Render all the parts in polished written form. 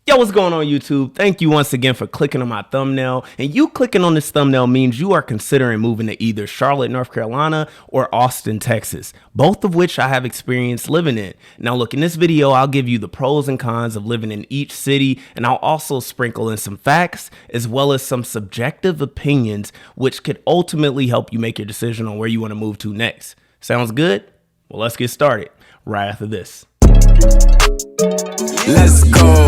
Yo, what's going on YouTube? Thank you once again for clicking on my thumbnail. And you clicking on this thumbnail means you are considering moving to either Charlotte, North Carolina or Austin, Texas, both of which I have experience living in. Now look, in this video, I'll give you the pros and cons of living in each city, and I'll also sprinkle in some facts as well as some subjective opinions, which could ultimately help you make your decision on where you want to move to next. Sounds good? Well, let's get started right after this. Let's go.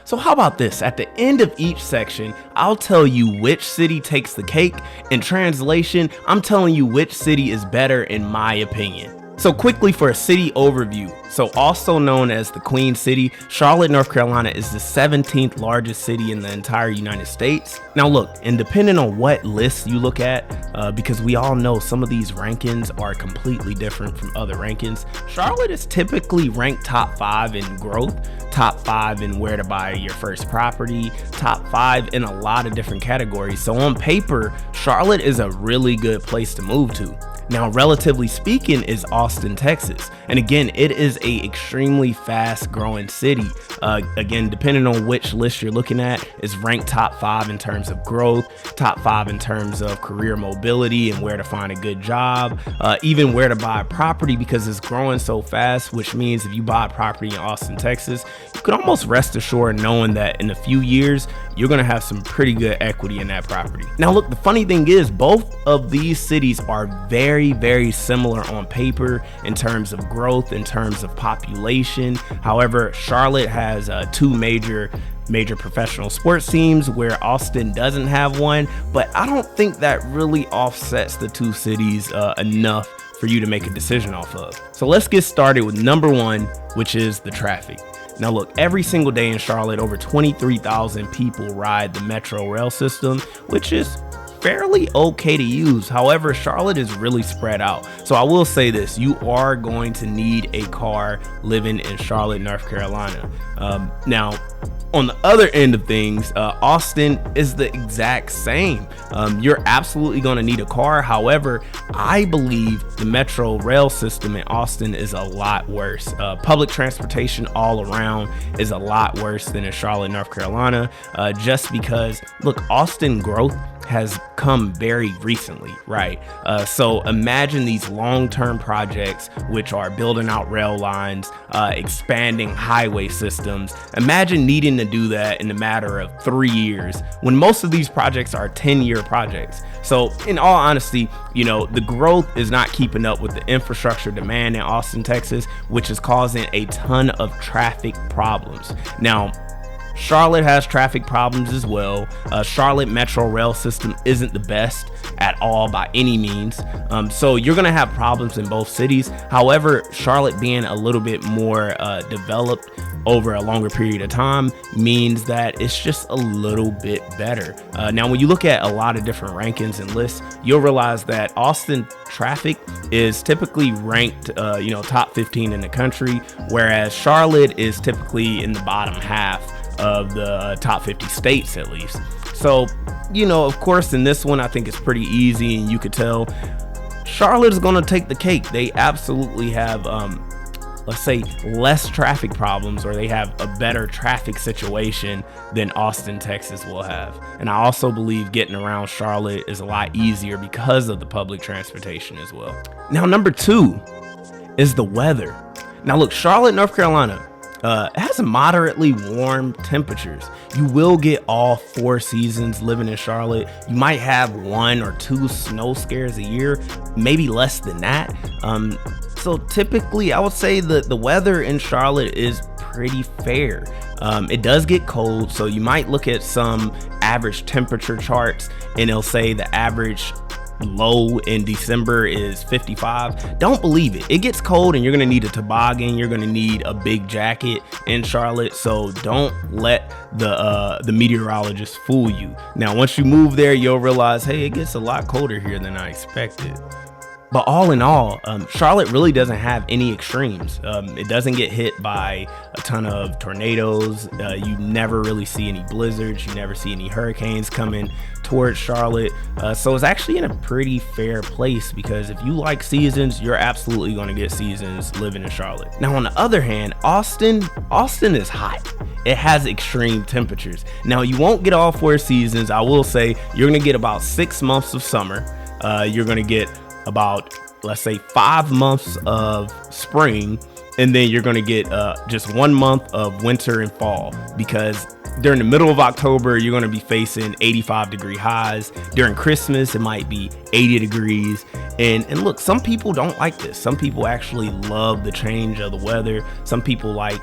So how about this? At the end of each section, I'll tell you which city takes the cake. In translation, I'm telling you which city is better in my opinion. So quickly for a city overview. So also known as the Queen City, Charlotte, North Carolina is the 17th largest city in the entire United States. Now look, and depending on what list you look at, because we all know some of these rankings are completely different from other rankings, Charlotte is typically ranked top 5 in growth, top 5 in where to buy your first property, top 5 in a lot of different categories. So on paper, Charlotte is a really good place to move to. Now, relatively speaking, is Austin, Texas. And again, it is a extremely fast growing city. Again, depending on which list you're looking at, is ranked top 5 in terms of growth, top 5 in terms of career mobility and where to find a good job, even where to buy a property because it's growing so fast, which means if you buy a property in Austin, Texas, you can almost rest assured knowing that in a few years, you're gonna have some pretty good equity in that property. Now look, the funny thing is both of these cities are very similar on paper in terms of growth, in terms of population. However, Charlotte has two major professional sports teams where Austin doesn't have one, but I don't think that really offsets the two cities enough for you to make a decision off of. So let's get started with number one, which is the traffic. Now look, every single day in Charlotte, over 23,000 people ride the Metro rail system, which is fairly okay to use. However, Charlotte is really spread out. So I will say this, you are going to need a car living in Charlotte, North Carolina. Now, on the other end of things, Austin is the exact same. You're absolutely going to need a car. However, I believe the Metro rail system in Austin is a lot worse. Public transportation all around is a lot worse than in Charlotte, North Carolina, just because, look, Austin growth has come very recently, right? So imagine these long-term projects, which are building out rail lines, expanding highway systems. Imagine needing to do that in a matter of 3 years when most of these projects are 10-year projects. So in all honesty, you know, the growth is not keeping up with the infrastructure demand in Austin, Texas, which is causing a ton of traffic problems. Now, Charlotte has traffic problems as well. Charlotte Metro rail system isn't the best at all by any means. So you're gonna have problems in both cities. However, Charlotte being a little bit more developed over a longer period of time means that it's just a little bit better. Now, when you look at a lot of different rankings and lists, you'll realize that Austin traffic is typically ranked, top 15 in the country, whereas Charlotte is typically in the bottom half of the top 50 states at least. So, of course, in this one, I think it's pretty easy, and you could tell Charlotte is going to take the cake. They absolutely have, let's say, less traffic problems, or they have a better traffic situation than Austin, Texas will have. And I also believe getting around Charlotte is a lot easier because of the public transportation as well. Now, number two is the weather. Now look, Charlotte, North Carolina, it has moderately warm temperatures. You will get all 4 seasons living in Charlotte. You might have 1 or 2 snow scares a year, maybe less than that. So typically I would say that the weather in Charlotte is pretty fair. It does get cold, so you might look at some average temperature charts and it'll say the average low in December is 55. Don't believe it. It gets cold and you're gonna need a toboggan. You're gonna need a big jacket in Charlotte. So don't let the meteorologist fool you. Now, once you move there, you'll realize, hey, it gets a lot colder here than I expected. But all in all, Charlotte really doesn't have any extremes. It doesn't get hit by a ton of tornadoes. You never really see any blizzards. You never see any hurricanes coming towards Charlotte. So it's actually in a pretty fair place, because if you like seasons, you're absolutely going to get seasons living in Charlotte. Now, on the other hand, Austin is hot. it has extreme temperatures. Now, you won't get all 4 seasons. I will say you're going to get about 6 months of summer. You're going to get about, let's say, 5 months of spring, and then you're going to get just 1 month of winter and fall, because during the middle of October, you're going to be facing 85-degree highs. During Christmas, it might be 80 degrees. And look, some people don't like this. Some people actually love the change of the weather. Some people like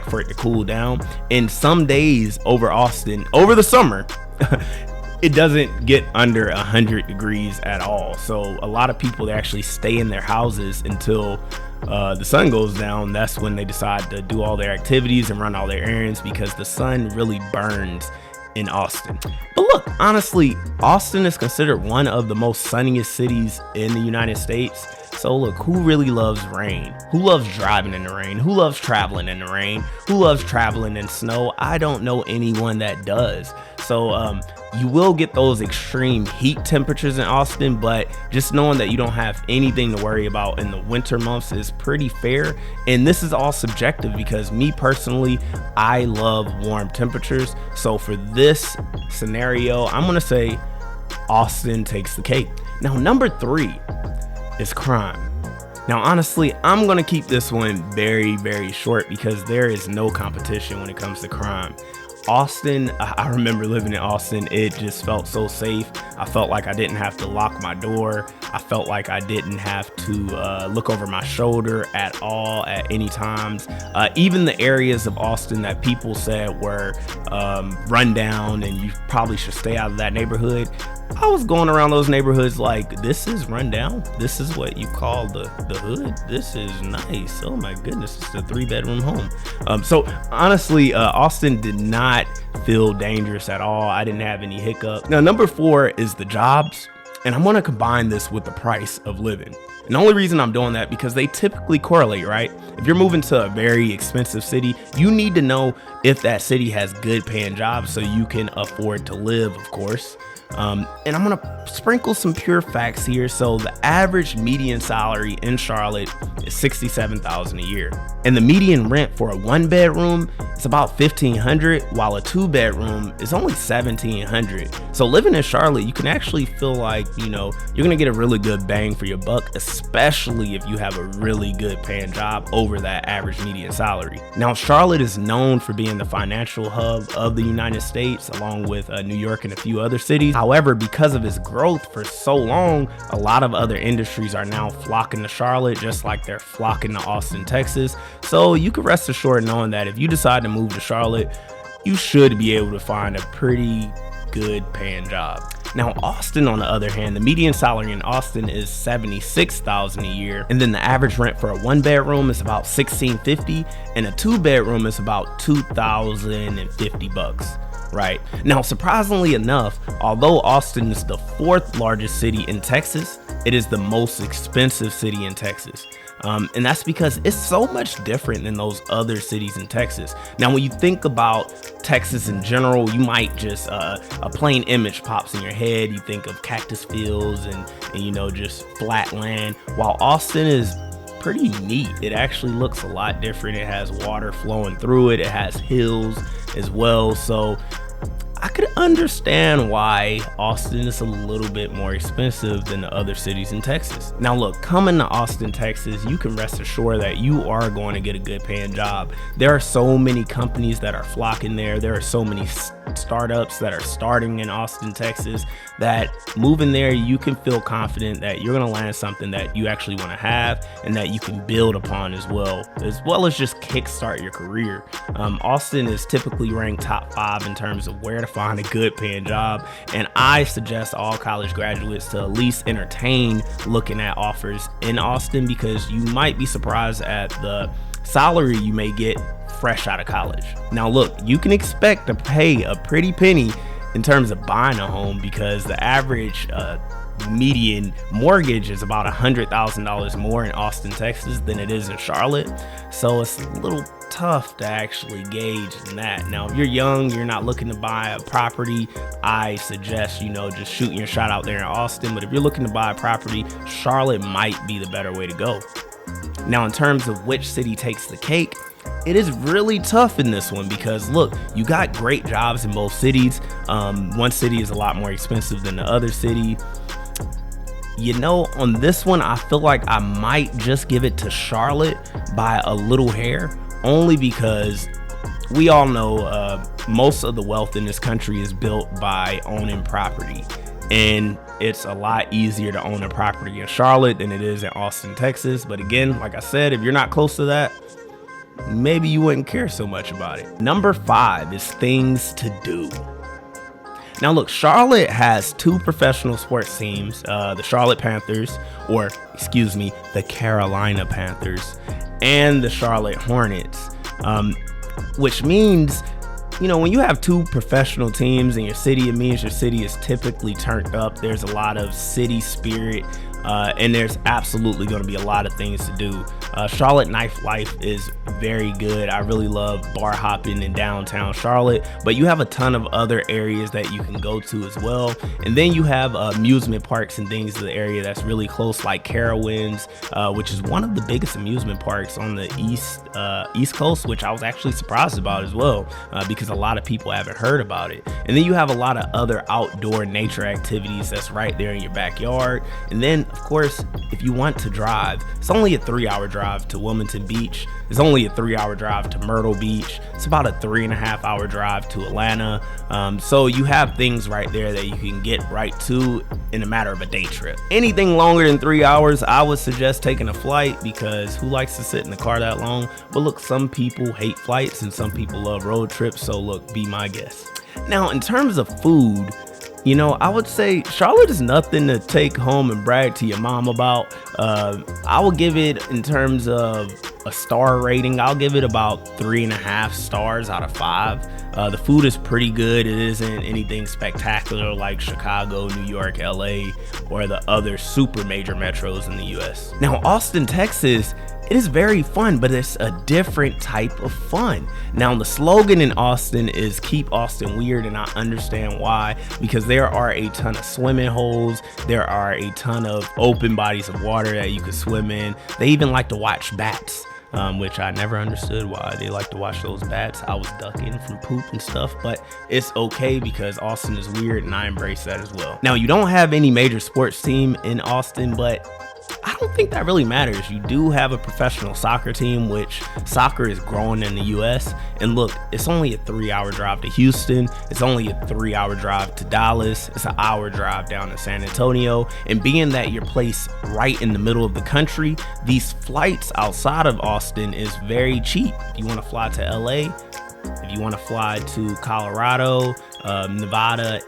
for it to cool down. And some days over Austin, over the summer, it doesn't get under 100 degrees at all. So a lot of people, they actually stay in their houses until the sun goes down. That's when they decide to do all their activities and run all their errands, because the sun really burns in Austin. But look, honestly, Austin is considered one of the most sunniest cities in the United States. So look, who really loves rain? Who loves driving in the rain? Who loves traveling in the rain? Who loves traveling in snow? I don't know anyone that does. So you will get those extreme heat temperatures in Austin, but just knowing that you don't have anything to worry about in the winter months is pretty fair. And this is all subjective, because me personally, I love warm temperatures. So for this scenario, I'm gonna say Austin takes the cake. Now, number 3 is crime. Now, honestly, I'm gonna keep this one very, very short, because there is no competition when it comes to crime. Austin, I remember living in Austin, it just felt so safe. I felt like I didn't have to lock my door. I felt like I didn't have to look over my shoulder at all at any times. Even the areas of Austin that people said were run down and you probably should stay out of that neighborhood, I was going around those neighborhoods like, this is run down? This is what you call the hood? This is nice. Oh my goodness, it's a 3-bedroom home. So honestly, Austin did not feel dangerous at all. I didn't have any hiccup. Now, number 4 is the jobs. And I'm gonna combine this with the price of living. And the only reason I'm doing that, because they typically correlate, right? If you're moving to a very expensive city, you need to know if that city has good paying jobs so you can afford to live, of course. And I'm gonna sprinkle some pure facts here. So the average median salary in Charlotte is $67,000 a year, and the median rent for a 1-bedroom is about $1,500, while a 2-bedroom is only $1,700. So living in Charlotte, you can actually feel like, you know, you're gonna get a really good bang for your buck, especially if you have a really good paying job over that average median salary. Now, Charlotte is known for being the financial hub of the United States, along with New York and a few other cities. However, because of its growth for so long, a lot of other industries are now flocking to Charlotte, just like they're flocking to Austin, Texas. So you can rest assured knowing that if you decide to move to Charlotte, you should be able to find a pretty good paying job. Now, Austin, on the other hand, the median salary in Austin is $76,000 a year, and then the average rent for a 1-bedroom is about $1,650, and a 2-bedroom is about $2,050. Right now, surprisingly enough, although Austin is the 4th largest city in Texas, it is the most expensive city in Texas. And that's because it's so much different than those other cities in Texas. Now, when you think about Texas in general, you might just a plain image pops in your head. You think of cactus fields and you know, just flat land, while Austin is pretty neat. It actually looks a lot different. It has water flowing through it. It has hills as well. So I could understand why Austin is a little bit more expensive than the other cities in Texas. Now look, coming to Austin, Texas, you can rest assured that you are going to get a good paying job. There are so many companies that are flocking there. There are so many startups that are starting in Austin, Texas, that moving there, you can feel confident that you're going to land something that you actually want to have and that you can build upon as well as just kickstart your career. Austin is typically ranked top 5 in terms of where to find a good paying job, and I suggest all college graduates to at least entertain looking at offers in Austin, because you might be surprised at the salary you may get fresh out of college. Now look, you can expect to pay a pretty penny in terms of buying a home, because the average median mortgage is about $100,000 more in Austin, Texas than it is in Charlotte. So it's a little tough to actually gauge in that. Now, if you're young, you're not looking to buy a property, I suggest, you know, just shooting your shot out there in Austin. But if you're looking to buy a property, Charlotte might be the better way to go. Now, in terms of which city takes the cake, it is really tough in this one because look, you got great jobs in both cities. One city is a lot more expensive than the other city. You know, on this one, I feel like I might just give it to Charlotte by a little hair, only because we all know most of the wealth in this country is built by owning property. And it's a lot easier to own a property in Charlotte than it is in Austin, Texas. But again, like I said, if you're not close to that, maybe you wouldn't care so much about it. Number 5 is things to do. Now look, Charlotte has 2 professional sports teams, the Charlotte Panthers, or excuse me, the Carolina Panthers, and the Charlotte Hornets, which means, you know, when you have 2 professional teams in your city, it means your city is typically turned up. There's a lot of city spirit, and there's absolutely going to be a lot of things to do. Charlotte nightlife is very good. I really love bar hopping in downtown Charlotte, but you have a ton of other areas that you can go to as well. And then you have amusement parks and things in the area that's really close, like Carowinds, which is one of the biggest amusement parks on the East Coast, which I was actually surprised about as well, because a lot of people haven't heard about it. And then you have a lot of other outdoor nature activities that's right there in your backyard. And then, of course, if you want to drive, it's only a 3-hour drive to Wilmington Beach. It's only a 3-hour drive to Myrtle Beach. It's about a 3.5-hour drive to Atlanta. So you have things right there that you can get right to in a matter of a day trip. Anything longer than 3 hours, I would suggest taking a flight, because who likes to sit in the car that long? But look, some people hate flights and some people love road trips. So look, be my guest. Now, in terms of food, you know, I would say Charlotte is nothing to take home and brag to your mom about. I will give it, in terms of a star rating, I'll give it about 3.5 stars out of 5. The food is pretty good. It isn't anything spectacular like Chicago, New York, LA, or the other super major metros in the US. Now, Austin, Texas, it is very fun, but it's a different type of fun. Now, the slogan in Austin is "Keep Austin Weird," and I understand why, because there are a ton of swimming holes. There are a ton of open bodies of water that you could swim in. They even like to watch bats, which I never understood why they like to watch those bats. I was ducking from poop and stuff, but it's okay because Austin is weird and I embrace that as well. Now, you don't have any major sports team in Austin, but I don't think that really matters. You do have a professional soccer team, which soccer is growing in the US. And look, it's only a 3-hour drive to Houston. It's only a 3-hour drive to Dallas. It's an hour drive down to San Antonio. And being that you're placed right in the middle of the country, these flights outside of Austin is very cheap. If you want to fly to LA, if you want to fly to Colorado, Nevada,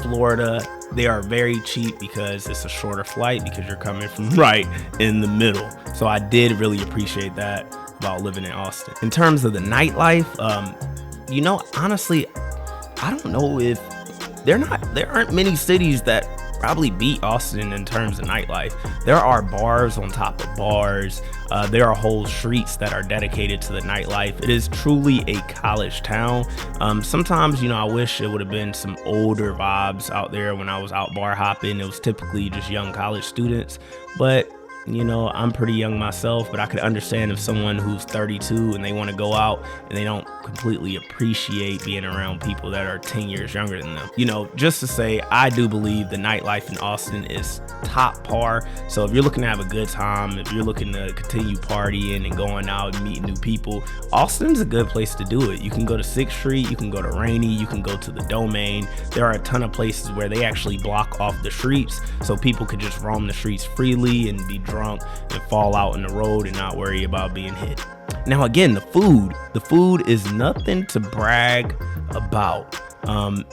Florida, they are very cheap because it's a shorter flight, because you're coming from right in the middle. So I did really appreciate that about living in Austin. In terms of the nightlife, you know, honestly, I don't know if there aren't many cities that probably beat Austin in terms of nightlife. There are bars on top of bars. There are whole streets that are dedicated to the nightlife. It is truly a college town. Sometimes, you know, I wish it would have been some older vibes out there when I was out bar hopping. It was typically just young college students, but you know, I'm pretty young myself, but I could understand if someone who's 32 and they want to go out and they don't completely appreciate being around people that are 10 years younger than them. You know, just to say, I do believe the nightlife in Austin is top par. So if you're looking to have a good time, if you're looking to continue partying and going out and meeting new people, Austin's a good place to do it. You can go to 6th Street, you can go to Rainey, you can go to the Domain. There are a ton of places where they actually block off the streets so people could just roam the streets freely and be drunk and fall out in the road and not worry about being hit. Now, again, the food is nothing to brag about.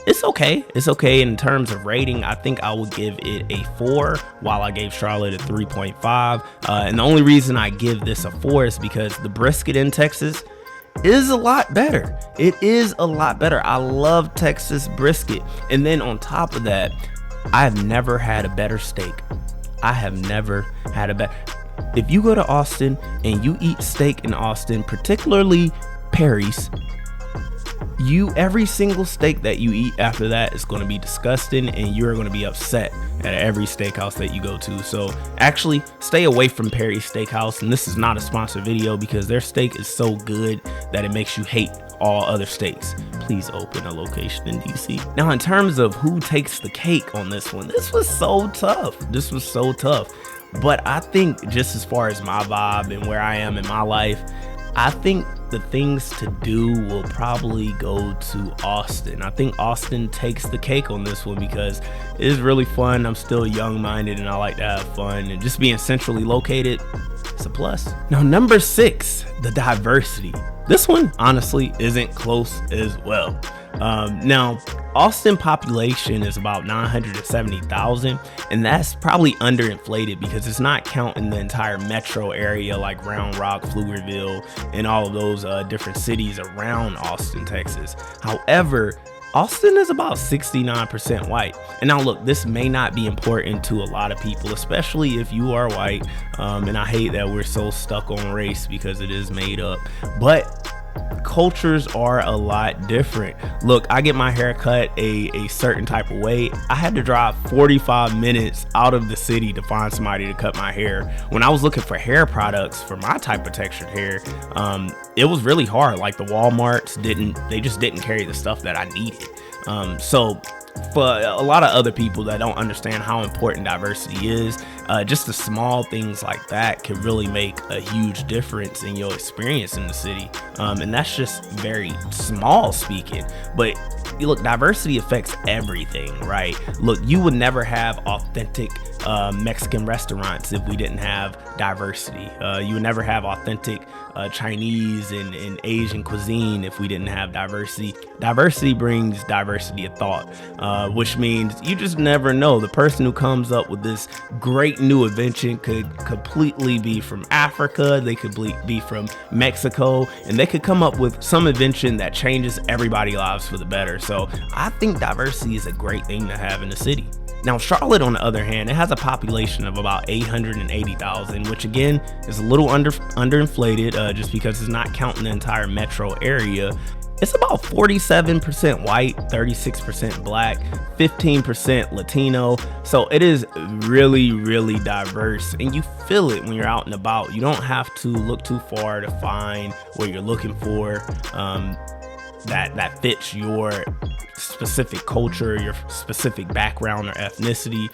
It's okay in terms of rating. I think I would give it a 4, while I gave Charlotte a 3.5. And the only reason I give this a 4 is because the brisket in Texas is a lot better. It is a lot better. I love Texas brisket. And then on top of that, I have never had a better steak. I have never had a better. If you go to Austin and you eat steak in Austin, particularly Perry's, every single steak that you eat after that is going to be disgusting, and you're going to be upset at every steakhouse that you go to. So actually stay away from Perry's Steakhouse, and this is not a sponsored video because their steak is so good that it makes you hate all other steaks. Please open a location in DC. Now, in terms of who takes the cake on this one, this was so tough. But I think just as far as my vibe and where I am in my life, I think the things to do will probably go to Austin. I think Austin takes the cake on this one because it is really fun. I'm still young-minded and I like to have fun, and just being centrally located, it's a plus. Now, number 6, the diversity. This one honestly isn't close as well. Now, Austin population is about 970,000, and that's probably underinflated because it's not counting the entire metro area like Round Rock, Pflugerville, and all of those different cities around Austin, Texas. However, Austin is about 69% white. And now look, this may not be important to a lot of people, especially if you are white. And I hate that we're so stuck on race because it is made up. But cultures are a lot different. Look, I get my hair cut a certain type of way. I had to drive 45 minutes out of the city to find somebody to cut my hair. When I was looking for hair products for my type of textured hair, it was really hard. Like the Walmarts just didn't carry the stuff that I needed. So for a lot of other people that don't understand how important diversity is, just the small things like that can really make a huge difference in your experience in the city. And that's just very small speaking, but look, diversity affects everything, right? Look, you would never have authentic Mexican restaurants if we didn't have diversity. You would never have authentic Chinese and Asian cuisine if we didn't have diversity. Diversity brings diversity of thought, which means you just never know. The person who comes up with this great new invention could completely be from Africa, they could be from Mexico, and they could come up with some invention that changes everybody's lives for the better. So I think diversity is a great thing to have in the city. Now, Charlotte, on the other hand, it has a population of about 880,000, which again is a little underinflated just because it's not counting the entire metro area. It's about 47% white, 36% black, 15% Latino. So it is really, really diverse, and you feel it when you're out and about. You don't have to look too far to find what you're looking for that fits your specific culture, your specific background or ethnicity.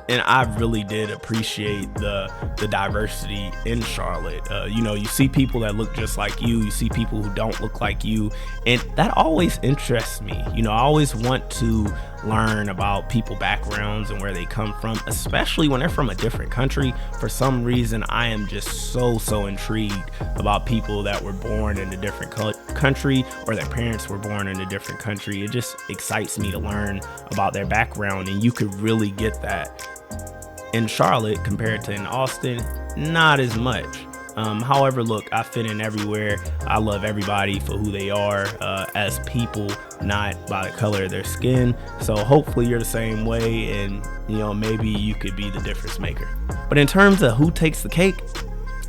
And I really did appreciate the diversity in Charlotte. You see people that look just like you see people who don't look like you, and that always interests me. I always want to learn about people backgrounds and where they come from, especially when they're from a different country. For some reason, I am just so intrigued about people that were born in a different country, or their parents were born in a different country. It just excites me to learn about their background, and you could really get that in Charlotte compared to in Austin. Not as much. However, look, I fit in everywhere. I love everybody for who they are as people, not by the color of their skin. So hopefully you're the same way, and maybe you could be the difference maker. But in terms of who takes the cake,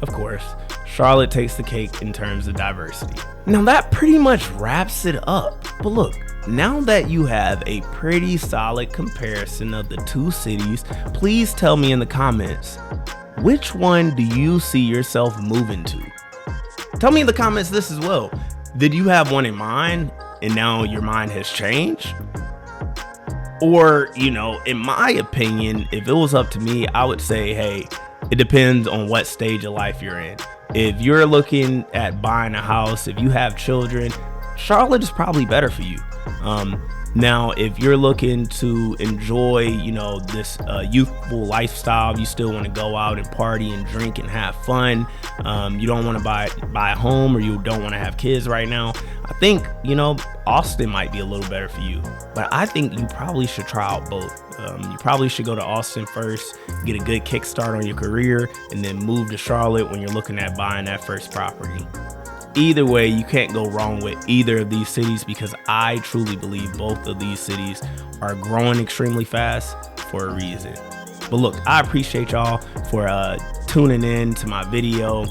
of course, Charlotte takes the cake in terms of diversity. Now that pretty much wraps it up. But look, now that you have a pretty solid comparison of the two cities, please tell me in the comments, which one do you see yourself moving to? Tell me in the comments this as well. Did you have one in mind and now your mind has changed? Or, in my opinion, if it was up to me, I would say, hey, it depends on what stage of life you're in. If you're looking at buying a house, if you have children, Charlotte is probably better for you. Now, if you're looking to enjoy, this youthful lifestyle, you still want to go out and party and drink and have fun. You don't want to buy a home, or you don't want to have kids right now. I think, Austin might be a little better for you. But I think you probably should try out both. You probably should go to Austin first, get a good kickstart on your career, and then move to Charlotte when you're looking at buying that first property. Either way, you can't go wrong with either of these cities, because I truly believe both of these cities are growing extremely fast for a reason. But look, I appreciate y'all for tuning in to my video.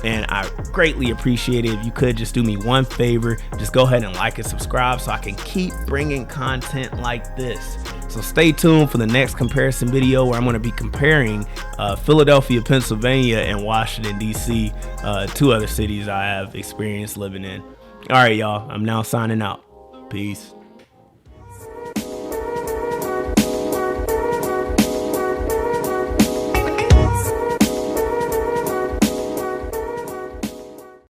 and I greatly appreciate it if you could just do me one favor. Just go ahead and like and subscribe so I can keep bringing content like this. So stay tuned for the next comparison video where I'm going to be comparing Philadelphia, Pennsylvania and Washington, D.C., two other cities I have experience living in. All right, y'all, I'm now signing out. Peace.